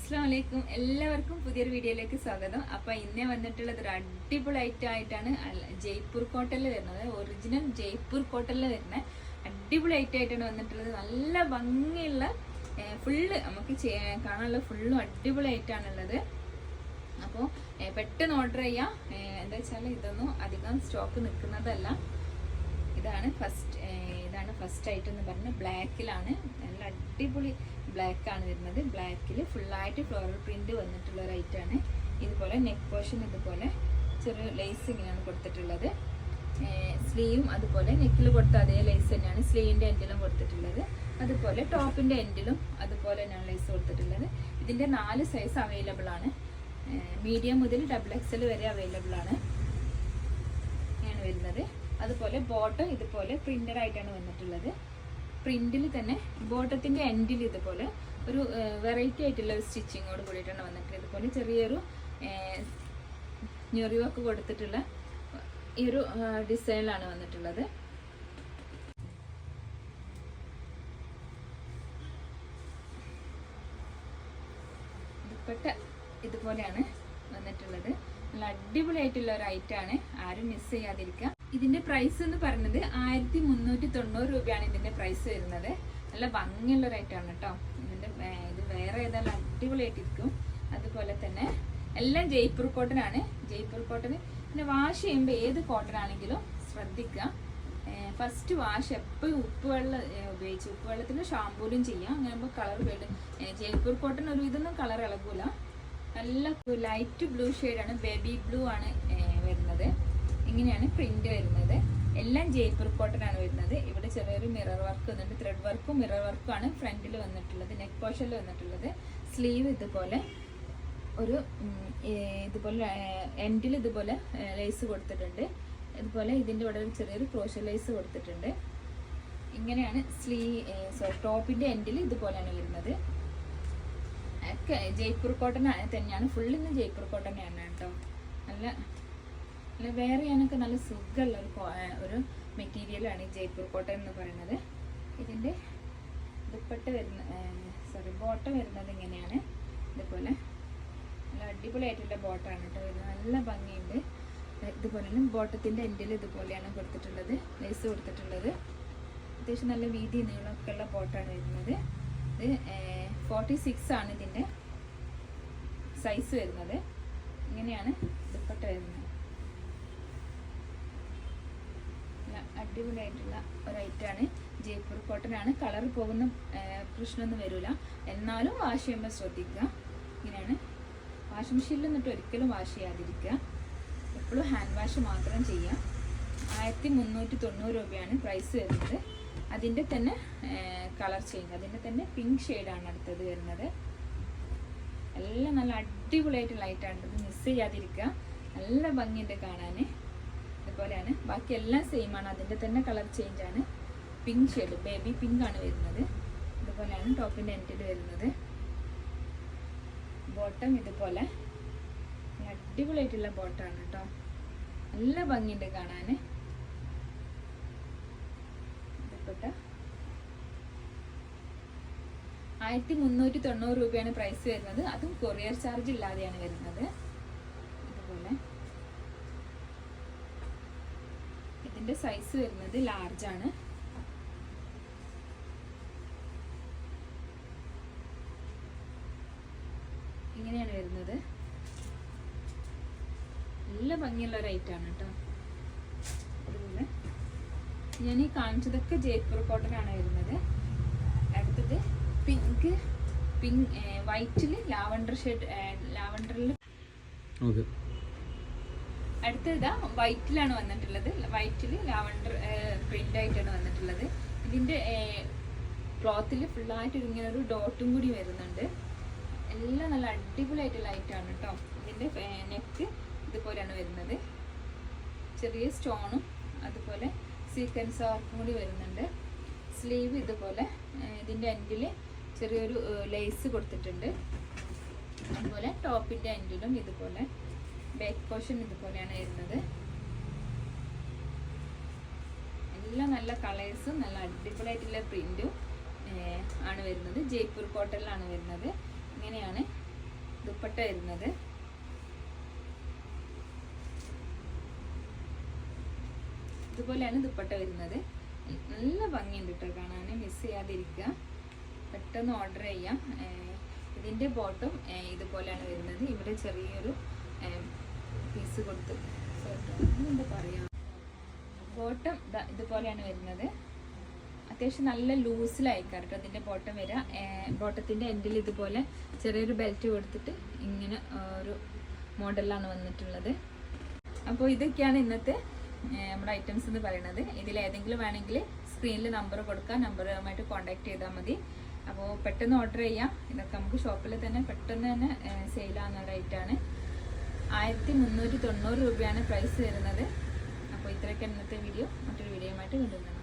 അസ്സലാമു അലൈക്കും. എല്ലാവർക്കും പുതിയൊരു വീഡിയോയിലേക്ക് സ്വാഗതം. അപ്പൊ ഇന്നേ വന്നിട്ടുള്ളത് ഒരു അടിപൊളി ഐറ്റം ആയിട്ടാണ്. ജയ്പൂർ കോട്ടണിൽ വരുന്നത്, ഒറിജിനൽ ജയ്പൂർ കോട്ടണിൽ വരുന്ന അടിപൊളി ഐറ്റം ആയിട്ടാണ് വന്നിട്ടുള്ളത്. നല്ല ഭംഗിയുള്ള ഫുള്ള് നമുക്ക് കാണാനുള്ള ഫുള്ളും അടിപൊളി ആയിട്ടാണുള്ളത്. അപ്പോൾ പെട്ടെന്ന് ഓർഡർ ചെയ്യാം. എന്താ വെച്ചാൽ ഇതൊന്നും അധികം സ്റ്റോക്ക് നിൽക്കുന്നതല്ല. ഇതാണ് ഫസ്റ്റ് ഐറ്റം എന്ന് പറഞ്ഞാൽ ബ്ലാക്കിലാണ്. നല്ല അടിപൊളി ബ്ലാക്ക് ആണ് വരുന്നത്. ബ്ലാക്കിൽ ഫുള്ളായിട്ട് ഫ്ലോറൽ പ്രിന്റ് വന്നിട്ടുള്ള ഒരു ഐറ്റമാണ്. ഇതുപോലെ നെക്ക് പോർഷൻ ഇതുപോലെ ചെറിയ ലേസ് ഇങ്ങനെയാണ് കൊടുത്തിട്ടുള്ളത്. സ്ലീവും അതുപോലെ നെക്കിൽ കൊടുത്ത അതേ ലേസ് തന്നെയാണ് സ്ലീവിൻ്റെ എൻഡിലും കൊടുത്തിട്ടുള്ളത്. അതുപോലെ ടോപ്പിൻ്റെ എൻഡിലും അതുപോലെ തന്നെയാണ് ലേസ് കൊടുത്തിട്ടുള്ളത്. ഇതിൻ്റെ 4 സൈസ് അവൈലബിൾ ആണ്. മീഡിയം മുതൽ XXL വരെ അവൈലബിൾ ആണ് വരുന്നത്. അതുപോലെ ബോട്ടം ഇതുപോലെ പ്രിന്റഡ് ആയിട്ടാണ് വന്നിട്ടുള്ളത്. പ്രിന്റിൽ തന്നെ ബോട്ടത്തിന്റെ എൻഡിൽ ഇതുപോലെ ഒരു വെറൈറ്റി ആയിട്ടുള്ള ഒരു സ്റ്റിച്ചിങ്ങോട് കൂടിയിട്ടാണ് വന്നിട്ടുള്ളത്. ഇതുപോലെ ചെറിയൊരു ഞൊറി വർക്ക് കൊടുത്തിട്ടുള്ള ഈ ഒരു ഡിസൈനിലാണ് വന്നിട്ടുള്ളത്. ദുപ്പട്ട ഇതുപോലെയാണ് വന്നിട്ടുള്ളത്. നല്ല അടിപൊളിയായിട്ടുള്ള ഒരു ഐറ്റമാണ്, ആരും മിസ് ചെയ്യാതിരിക്കുക. ഇതിന്റെ പ്രൈസ് എന്ന് പറയുന്നത് 1390 രൂപയാണ് ഇതിന്റെ പ്രൈസ് വരുന്നത്. നല്ല ഭംഗിയുള്ള ഒരു ഐറ്റമാണ് കേട്ടോ. ഇത് വേറെ ഏതായാലും അടിപൊളിയായിട്ടിരിക്കും. അതുപോലെ തന്നെ എല്ലാം ജയ്പൂർ കോട്ടൺ ആണ്. ജയ്പൂർ കോട്ടൺ പിന്നെ വാഷ് ചെയ്യുമ്പോൾ ഏത് കോട്ടൺ ആണെങ്കിലും ശ്രദ്ധിക്കുക, ഫസ്റ്റ് വാഷ് എപ്പോഴും ഉപ്പുവെള്ളം ഉപയോഗിച്ച് ഉപ്പുവെള്ളത്തിൽ ഷാമ്പൂലും ചെയ്യാം. അങ്ങനെ ആകുമ്പോൾ കളർ വരും. ജയ്പൂർ കോട്ടൺ ഒരു ഇതൊന്നും കളർ ഇളകൂല. നല്ല ലൈറ്റ് ബ്ലൂ ഷെയ്ഡാണ്, ബേബി ബ്ലൂ ആണ് വരുന്നത്. ഇങ്ങനെയാണ് പ്രിന്റ് വരുന്നത്. എല്ലാം ജയ്പൂർ കോട്ടൺ ആണ് വരുന്നത്. ഇവിടെ ചെറിയൊരു മിറർ വർക്ക് വന്നിട്ട് ത്രെഡ് വർക്കും മിറർ വർക്കും ആണ് ഫ്രണ്ടിൽ വന്നിട്ടുള്ളത്, നെക്ക് പോർഷനിൽ വന്നിട്ടുള്ളത്. സ്ലീവ് ഇതുപോലെ ഒരു ഇതുപോലെ എൻഡിൽ ഇതുപോലെ ലേസ് കൊടുത്തിട്ടുണ്ട്. ഇതുപോലെ ഇതിൻ്റെ ഇവിടെ ഒരു ചെറിയൊരു ക്രോഷ്യ ലേസ് കൊടുത്തിട്ടുണ്ട്. ഇങ്ങനെയാണ് ടോപ്പിന്റെ എൻഡിൽ ഇതുപോലെയാണ് വരുന്നത്. ജയ്പൂർ കോട്ടൺ തന്നെയാണ്, ഫുള്ളിന്ന് ജയ്പൂർ കോട്ടൺ തന്നെയാണ് കേട്ടോ. നല്ല വെയർ ചെയ്യാനൊക്കെ നല്ല സുഖമുള്ള ഒരു മെറ്റീരിയലാണ് ഈ ജയ്പൂർ കോട്ടൺ എന്ന് പറയുന്നത്. ഇതിൻ്റെ ദുപ്പട്ട ബോട്ടം വരുന്നത് ഇങ്ങനെയാണ്. ഇതുപോലെ നല്ല അടിപൊളിയായിട്ടുള്ള ബോട്ടമാണ് കേട്ടോ വരുന്നത്. നല്ല ഭംഗിയുണ്ട്. ഇതുപോലെ തന്നെ ബോട്ടത്തിൻ്റെ എൻഡിൽ ഇതുപോലെയാണ് കൊടുത്തിട്ടുള്ളത്, ലേസ് കൊടുത്തിട്ടുള്ളത്. അത്യാവശ്യം നല്ല വീതി നീളമൊക്കെ ഉള്ള ബോട്ടാണ് വരുന്നത്. ഇത് 46 ആണ് ഇതിൻ്റെ സൈസ് വരുന്നത്. ഇങ്ങനെയാണ് ദുപ്പട്ട വരുന്നത്. അടിപൊളിയായിട്ടുള്ള ഒരു ഐറ്റമാണ്. ജയ്പൂർ കോട്ടൺ ആണ്. കളർ പോകുന്ന പ്രശ്നമൊന്നും വരില്ല. എന്നാലും വാഷ് ചെയ്യുമ്പോൾ ശ്രദ്ധിക്കുക. ഇങ്ങനെയാണ്. വാഷിംഗ് മെഷീനിൽ നിന്നിട്ട് ഒരിക്കലും വാഷ് ചെയ്യാതിരിക്കുക. എപ്പോഴും ഹാൻഡ് വാഷ് മാത്രം ചെയ്യുക. 1390 രൂപയാണ് പ്രൈസ് വരുന്നത്. അതിൻ്റെ തന്നെ കളർ ചേഞ്ച്, അതിൻ്റെ തന്നെ പിങ്ക് ഷെയ്ഡാണ് അടുത്തത് വരുന്നത്. എല്ലാം നല്ല അടിപൊളിയായിട്ടുള്ള ലൈറ്റാണ്. ഇത് മിസ് ചെയ്യാതിരിക്കുക. നല്ല ഭംഗിയുണ്ട് കാണാൻ. ഇതുപോലെയാണ്. ബാക്കി എല്ലാം സെയിം ആണ്. അതിൻ്റെ തന്നെ കളർ ചേഞ്ച് ആണ്. പിങ്ക് ഷെയ്ഡ്, ബേബി പിങ്ക് ആണ് വരുന്നത്. ഇതുപോലെയാണ് ടോപ്പിൻ്റെ എൻഡിൽ വരുന്നത്. ബോട്ടം ഇതുപോലെ അടിപൊളിയായിട്ടുള്ള ബോട്ടമാണ് കേട്ടോ. നല്ല ഭംഗിയുണ്ട് കാണാൻ. 1390 രൂപയാണ് പ്രൈസ് വരുന്നത്. അതും കൊറിയർ ചാർജ് ഇല്ലാതെയാണ് വരുന്നത്. ഇതുപോലെ ഇതിന്റെ സൈസ് വരുന്നത് ലാർജ് ആണ്. ഇങ്ങനെയാണ് വരുന്നത്. നല്ല ഭംഗിയുള്ള ഒരു ഐറ്റമാണ് കേട്ടോ. അതുപോലെ ഞാൻ ഈ കാണിച്ചതൊക്കെ ജയ്പൂർ കോട്ടൺ ആണ് വരുന്നത്. അടുത്തത് പിങ്ക് വൈറ്റിൽ ലാവണ്ടർ ഷെയ്ഡ്, ലാവണ്ടറിൽ അടുത്തതാ വൈറ്റിലാണ് വന്നിട്ടുള്ളത്. വൈറ്റിൽ ലാവണ്ടർ പ്രിന്റ് ആയിട്ടാണ് വന്നിട്ടുള്ളത്. ഇതിന്റെ ക്ലോത്തിൽ ഫുള്ളായിട്ട് ഇങ്ങനെ ഒരു ഡോട്ടും കൂടി വരുന്നുണ്ട്. എല്ലാം നല്ല അടിപൊളിയായിട്ടുള്ള ഐറ്റാണ് കേട്ടോ. ഇതിന്റെ നെക്ക് ഇതുപോലെയാണ് വരുന്നത്. ചെറിയ സ്റ്റോണും അതുപോലെ സീക്വൻസ് വർക്കും കൂടി വരുന്നുണ്ട്. സ്ലീവ് ഇതുപോലെ ഇതിൻ്റെ എൻഡിൽ ചെറിയൊരു ലേസ് കൊടുത്തിട്ടുണ്ട്. അതുപോലെ ടോപ്പിൻ്റെ എൻഡിലും ഇതുപോലെ ബാക്ക് പോർഷൻ ഇതുപോലെയാണ് വരുന്നത്. എല്ലാം നല്ല കളേഴ്സും നല്ല അടിപൊളിയായിട്ടുള്ള പ്രിന്റും ആണ് വരുന്നത്. ജയ്പൂർ കോട്ടണിലാണ് വരുന്നത്. ഇങ്ങനെയാണ് ദുപ്പട്ട വരുന്നത്. ഇതുപോലെയാണ് ദുപ്പട്ട വരുന്നത്. നല്ല ഭംഗിയുണ്ട് കേട്ടോ കാണാൻ, മിസ് ചെയ്യാതിരിക്കുക, പെട്ടെന്ന് ഓർഡർ ചെയ്യാം. ഇതിൻ്റെ ബോട്ടം ഇതുപോലെയാണ് വരുന്നത്. ഇവിടെ ചെറിയൊരു പീസ് കൊടുത്ത് എന്താ പറയുക, ബോട്ടം ഇതുപോലെയാണ് വരുന്നത്. അത്യാവശ്യം നല്ല ലൂസിലായിക്കാം കേട്ടോ ഇതിൻ്റെ ബോട്ടം വരിക. ബോട്ടത്തിൻ്റെ എൻഡിൽ ഇതുപോലെ ചെറിയൊരു ബെൽറ്റ് കൊടുത്തിട്ട് ഇങ്ങനെ ഒരു മോഡലാണ് വന്നിട്ടുള്ളത്. അപ്പോൾ ഇതൊക്കെയാണ് ഇന്നത്തെ നമ്മുടെ ഐറ്റംസ് എന്ന് പറയുന്നത്. ഇതിലേതെങ്കിലും വേണമെങ്കിൽ സ്ക്രീനിൽ നമ്പർ കൊടുക്കാം, നമ്പറുമായിട്ട് കോൺടാക്ട് ചെയ്താൽ മതി. അപ്പോൾ പെട്ടെന്ന് ഓർഡർ ചെയ്യാം. ഇതൊക്കെ നമുക്ക് ഷോപ്പിൽ തന്നെ പെട്ടെന്ന് തന്നെ സെയിലാകുന്ന റേറ്റാണ്. 1390 രൂപയാണ് പ്രൈസ് വരുന്നത്. അപ്പോൾ ഇത്രയൊക്കെ ഇന്നത്തെ വീഡിയോ. മറ്റൊരു വീഡിയോയുമായിട്ട് വീണ്ടും